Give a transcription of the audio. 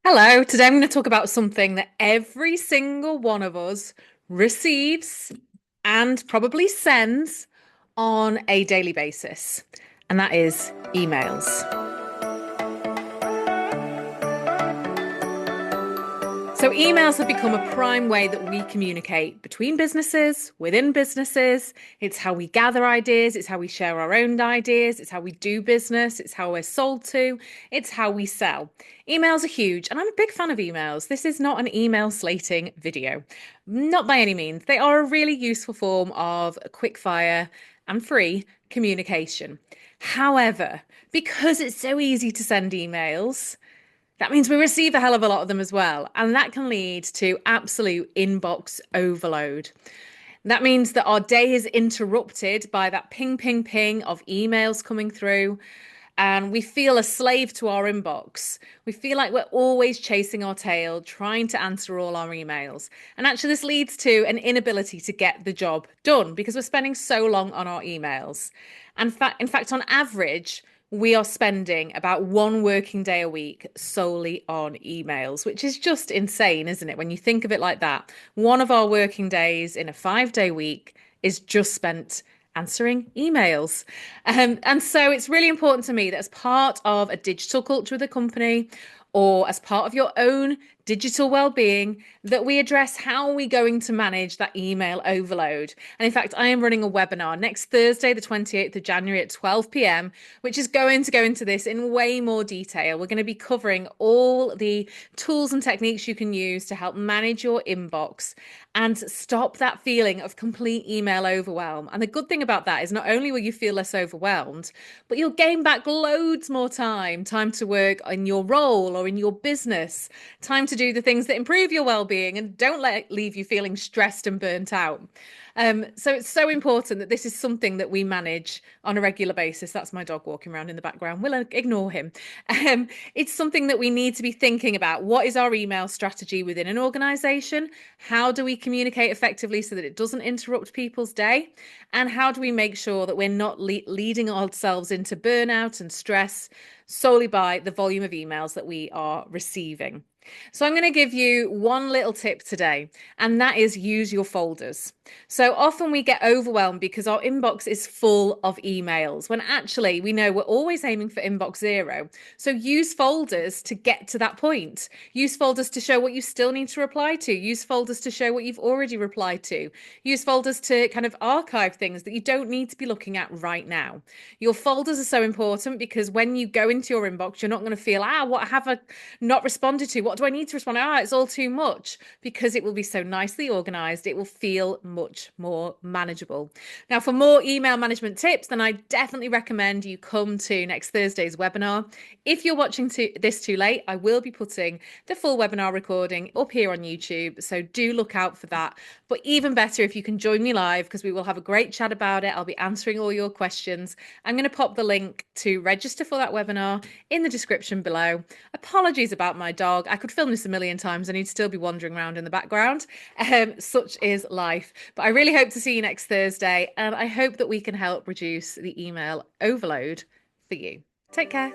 Hello, today I'm going to talk about something that every single one of us receives and probably sends on a daily basis, and that is emails. So, emails have become a prime way that we communicate between businesses, within businesses. It's how we gather ideas, it's how we share our own ideas, it's how we do business, it's how we're sold to, it's how we sell. Emails are huge, and I'm a big fan of emails. This is not an email slating video, not by any means. They are a really useful form of quick fire and free communication. However, because it's so easy to send emails, that means we receive a hell of a lot of them as well. And that can lead to absolute inbox overload. That means that our day is interrupted by that ping, ping, ping of emails coming through. And we feel a slave to our inbox. We feel like we're always chasing our tail, trying to answer all our emails. And actually, this leads to an inability to get the job done because we're spending so long on our emails. And in fact, on average, we are spending about one working day a week solely on emails, which is just insane, isn't it? When you think of it like that, one of our working days in a 5-day week is just spent answering emails. And so it's really important to me that as part of a digital culture of the company or as part of your own digital well-being, that we address how we're going to manage that email overload. And in fact, I am running a webinar next Thursday, the 28th of January at 12 p.m., which is going to go into this in way more detail. We're going to be covering all the tools and techniques you can use to help manage your inbox and stop that feeling of complete email overwhelm. And the good thing about that is not only will you feel less overwhelmed, but you'll gain back loads more time to work in your role or in your business, time to do the things that improve your well-being and don't leave you feeling stressed and burnt out. So it's so important that this is something that we manage on a regular basis. That's my dog walking around in the background. We'll ignore him. It's something that we need to be thinking about. What is our email strategy within an organization? How do we communicate effectively so that it doesn't interrupt people's day? And how do we make sure that we're not leading ourselves into burnout and stress solely by the volume of emails that we are receiving? So I'm going to give you one little tip today, and that is use your folders. So often we get overwhelmed because our inbox is full of emails when actually we know we're always aiming for inbox zero. So use folders to get to that point. Use folders to show what you still need to reply to. Use folders to show what you've already replied to. Use folders to kind of archive things that you don't need to be looking at right now. Your folders are so important because when you go into your inbox, you're not going to feel, what have I not responded to? What do I need to respond? It's all too much, because it will be so nicely organized. It will feel much more manageable. Now, for more email management tips, then I definitely recommend you come to next Thursday's webinar. If you're watching this too late, I will be putting the full webinar recording up here on YouTube. So do look out for that. But even better if you can join me live, because we will have a great chat about it. I'll be answering all your questions. I'm going to pop the link to register for that webinar in the description below. Apologies about my dog. I could film this a million times and he'd still be wandering around in the background. Such is life. But I really hope to see you next Thursday, and I hope that we can help reduce the email overload for you. Take care.